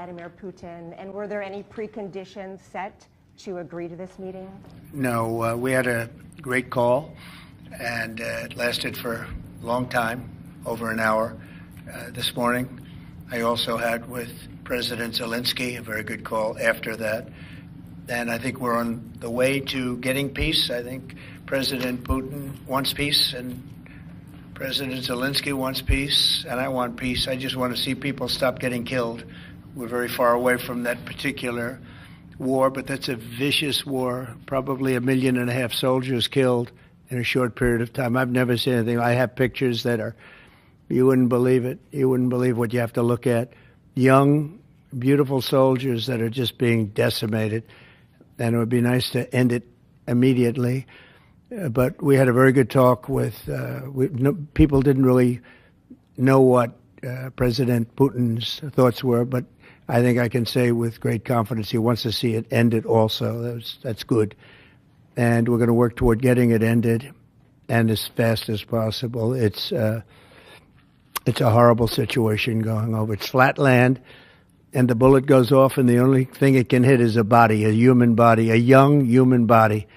Vladimir Putin, and were there any preconditions set to agree to this meeting? No, we had a great call, and it lasted for a long time, over an hour this morning. I also had with President Zelenskyj a very good call after that. And I think we're on the way to getting peace. I think President Putin wants peace, and President Zelenskyj wants peace, and I want peace. I just want to see people stop getting killed. We're very far away from that particular war, but that's a vicious war. Probably 1.5 million soldiers killed in a short period of time. I've never seen anything. I have pictures that are, you wouldn't believe it. You wouldn't believe what you have to look at. Young, beautiful soldiers that are just being decimated. And it would be nice to end it immediately. But we had a very good talk with, people didn't really know what President Putin's thoughts were, but I think I can say with great confidence he wants to see it ended also. That's good. And we're going to work toward getting it ended and as fast as possible. It's a horrible situation going over. It's flat land, and the bullet goes off, and the only thing it can hit is a body, a human body, a young human body.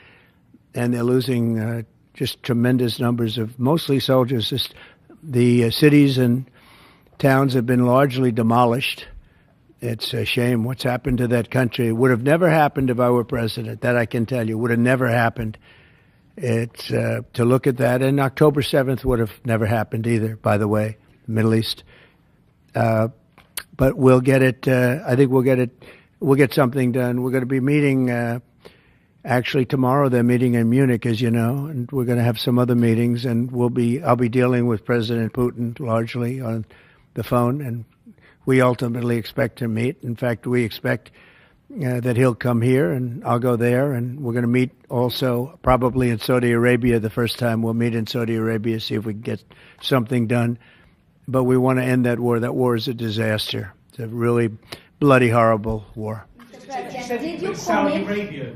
And they're losing just tremendous numbers of mostly soldiers. Just the cities and towns have been largely demolished. It's a shame what's happened to that country. It would have never happened if I were president. That I can tell you. Would have never happened. It's to look at that. And October 7th would have never happened either, by the way, the Middle East. But we'll get it. I think we'll get it. We'll get something done. We're going to be meeting actually tomorrow. They're meeting in Munich, as you know, and we're going to have some other meetings. And I'll be dealing with President Putin largely on the phone, and we ultimately expect to meet. In fact, we expect that he'll come here, and I'll go there, and we're going to meet also probably in Saudi Arabia the first time. We'll meet in Saudi Arabia, see if we can get something done. But we want to end that war. That war is a disaster. It's a really bloody, horrible war. Did you Saudi Arabia,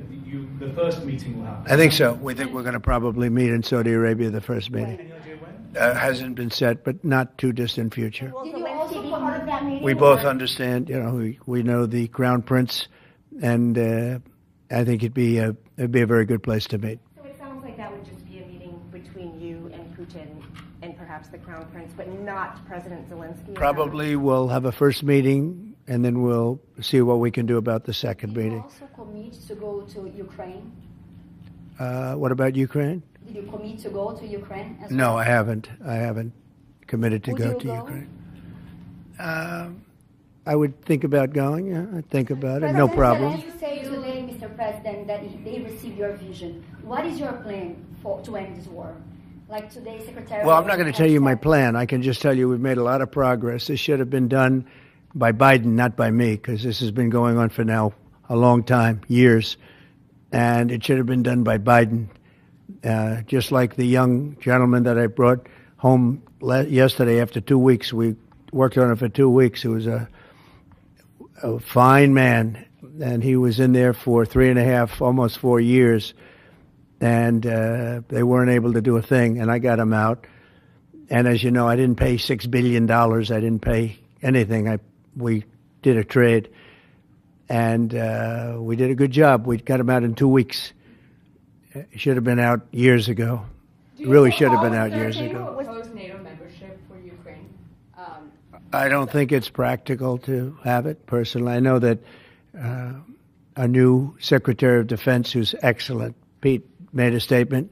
the first meeting will happen? I think so. We think we're going to probably meet in Saudi Arabia the first meeting. Any idea when? Hasn't been set, but not too distant future. Did you also be part of that meeting? We both understand. You know, we know the Crown Prince, and I think it'd be a very good place to meet. So it sounds like that would just be a meeting between you and Putin and perhaps the Crown Prince, but not President Zelenskyj? Probably we'll have a first meeting, and then we'll see what we can do about the second meeting. Did you also commit to go to Ukraine? What about Ukraine? Did you commit to go to Ukraine as No, well? I haven't. I haven't committed to Would go you to go? Ukraine. I would think about going. Yeah, I'd think about it. No President problem. Zelenskyj say today, Mr. President, that they received your vision. What is your plan to end this war? Like today, Secretary. Well, I'm not going to tell you my plan. I can just tell you we've made a lot of progress. This should have been done by Biden, not by me, because this has been going on for now a long time, years. And it should have been done by Biden. Just like the young gentleman that I brought home yesterday after 2 weeks. We worked on it for 2 weeks. He was a fine man, and he was in there for 3.5, almost 4 years. And they weren't able to do a thing, and I got him out. And as you know, I didn't pay $6 billion. I didn't pay anything. We did a trade, and we did a good job. We got him out in 2 weeks. He should have been out years ago. Really should have been out years ago. Oppose NATO membership for Ukraine? I don't think it's practical to have it, personally. I know that our new Secretary of Defense, who's excellent, Pete, made a statement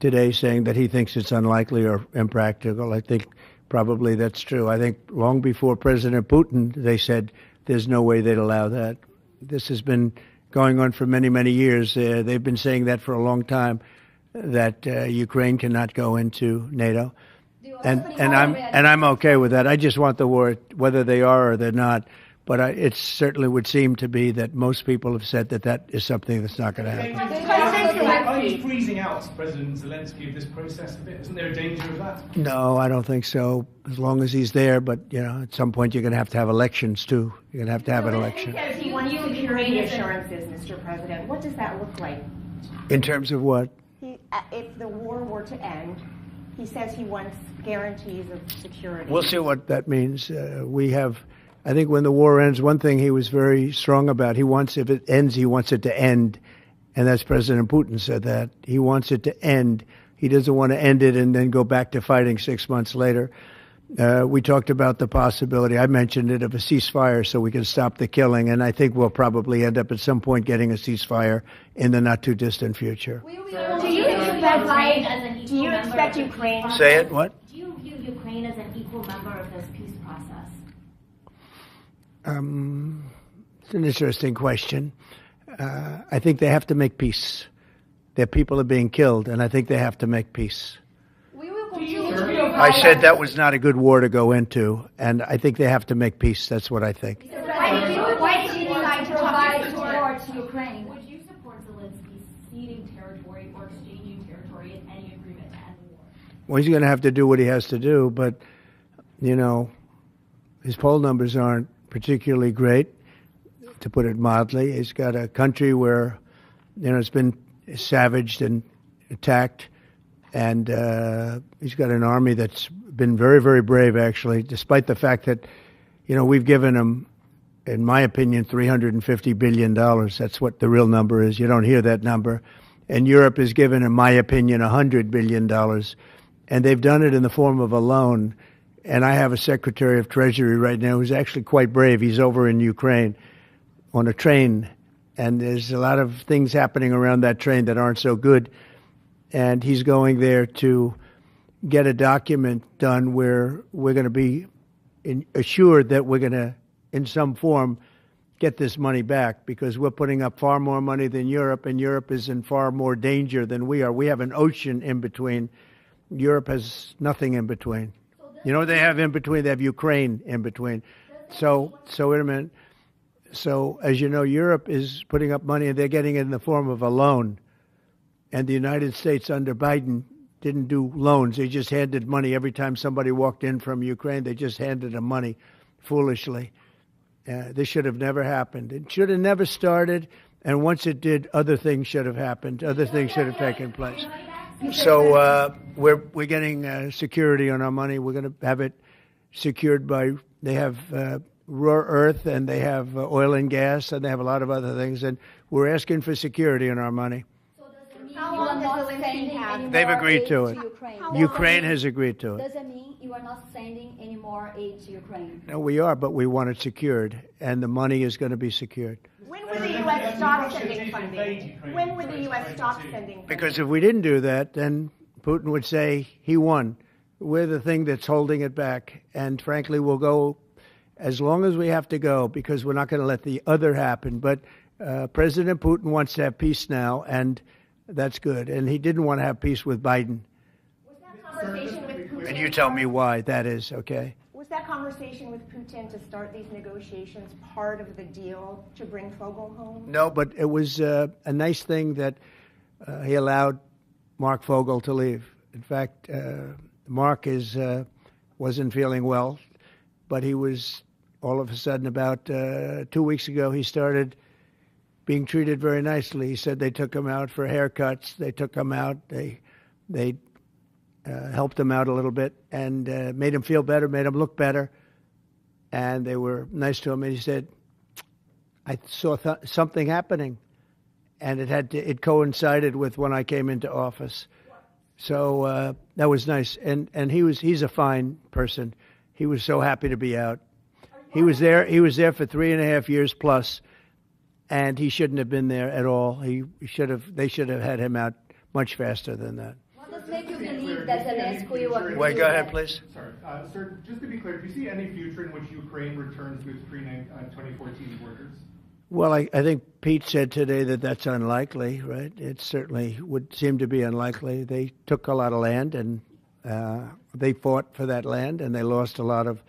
today saying that he thinks it's unlikely or impractical. I think probably that's true. I think long before President Putin, they said there's no way they'd allow that. This has been going on for many, many years. They've been saying that for a long time, that Ukraine cannot go into NATO. And I'm okay with that. I just want the war, whether they are or they're not. But it certainly would seem to be that most people have said that is something that's not going to happen. Are you freezing out President Zelenskyj of this process a bit? Isn't there a danger of that? No, I don't think so. As long as he's there, but at some point you're going to have elections too. You're going to have an election. He says he wants security assurances, Mr. President. What does that look like? In terms of what? If the war were to end, he says he wants guarantees of security. We'll see what that means. We have I think when the war ends, one thing he was very strong about, if it ends, he wants it to end. And that's President Putin said that. He wants it to end. He doesn't want to end it and then go back to fighting 6 months later. We talked about the possibility, I mentioned it, of a ceasefire so we can stop the killing. And I think we'll probably end up at some point getting a ceasefire in the not too distant future. Do you expect Ukraine? Say it, what? Do you view Ukraine as an equal member of this peace process? It's an interesting question. I think they have to make peace. Their people are being killed, and I think they have to make peace. We will continue to I said that was not a good war to go into, and I think they have to make peace. That's what I think. Why did you decide to provide support to Ukraine? Would you support Zelensky ceding territory or exchanging territory in any agreement to end the war? Well, he's going to have to do what he has to do, but, you know, his poll numbers aren't particularly great, to put it mildly. He's got a country where, you know, it's been savaged and attacked, and he's got an army that's been very, very brave, actually, despite the fact that, you know, we've given him, in my opinion, $350 billion. That's what the real number is. You don't hear that number. And Europe has given, in my opinion, $100 billion. And they've done it in the form of a loan. And I have a Secretary of Treasury right now who's actually quite brave. He's over in Ukraine on a train. And there's a lot of things happening around that train that aren't so good. And he's going there to get a document done where we're going to be assured that we're going to, in some form, get this money back, because we're putting up far more money than Europe, and Europe is in far more danger than we are. We have an ocean in between. Europe has nothing in between. You know what they have in between? They have Ukraine in between. So wait a minute. So, as you know, Europe is putting up money, and they're getting it in the form of a loan. And the United States under Biden didn't do loans. They just handed money every time somebody walked in from Ukraine. They just handed them money foolishly. This should have never happened. It should have never started. And once it did, other things should have happened. Other things should have taken place. So we're getting security on our money. We're going to have it secured by, they have rare earth, and they have oil and gas, and they have a lot of other things. And we're asking for security on our money. How long does Zelensky have? They've agreed to it. Ukraine? Ukraine has agreed to it. Does it mean you are not sending any more aid to Ukraine? No, we are, but we want it secured, and the money is going to be secured. When would the U.S. stop sending funding? When would the U.S. stop sending funding? Because if we didn't do that, then Putin would say he won. We're the thing that's holding it back. And frankly, we'll go as long as we have to go, because we're not going to let the other happen. But President Putin wants to have peace now, and that's good. And he didn't want to have peace with Biden. Was that conversation with Putin? And you tell me why that is, okay? Was that conversation with Putin to start these negotiations part of the deal to bring Fogel home? No, but it was a nice thing that he allowed Mark Fogel to leave. In fact, Mark wasn't feeling well, but he was, all of a sudden, about 2 weeks ago, he started being treated very nicely. He said they took him out for haircuts. They took him out. They helped him out a little bit and made him feel better, made him look better. And they were nice to him. And he said, I saw something happening. And it coincided with when I came into office. So that was nice. And he's a fine person. He was so happy to be out. He was there for 3.5 years plus. And he shouldn't have been there at all. They should have had him out much faster than that. What does make you believe that Zelensky will agree? Wait, go ahead, please. Sorry, sir, just to be clear, do you see any future in which Ukraine returns to its pre-2014 borders? Well, I think Pete said today that that's unlikely, right? It certainly would seem to be unlikely. They took a lot of land, and they fought for that land, and they lost a lot of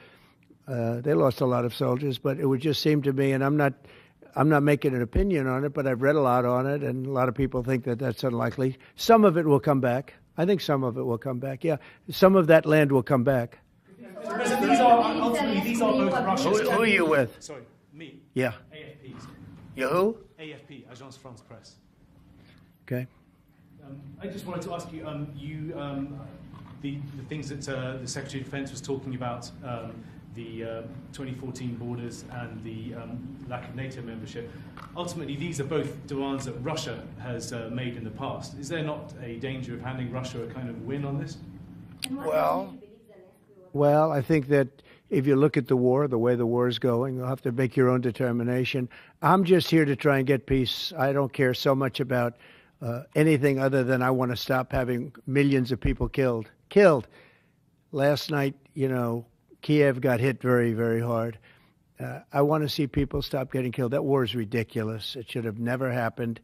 soldiers. But it would just seem to me, and I'm not making an opinion on it, but I've read a lot on it, and a lot of people think that that's unlikely. Some of it will come back. I think some of it will come back, yeah. Some of that land will come back. These are both Russian. Who are you with? Sorry, me. Yeah. AFP. You who? AFP, Agence France Presse. Okay. I just wanted to ask you, the things that the Secretary of Defense was talking about, the 2014 borders and the lack of NATO membership. Ultimately, these are both demands that Russia has made in the past. Is there not a danger of handing Russia a kind of win on this? Well, I think that if you look at the war, the way the war is going, you'll have to make your own determination. I'm just here to try and get peace. I don't care so much about anything other than I want to stop having millions of people killed. Last night, Kiev got hit very, very hard. I want to see people stop getting killed. That war is ridiculous. It should have never happened.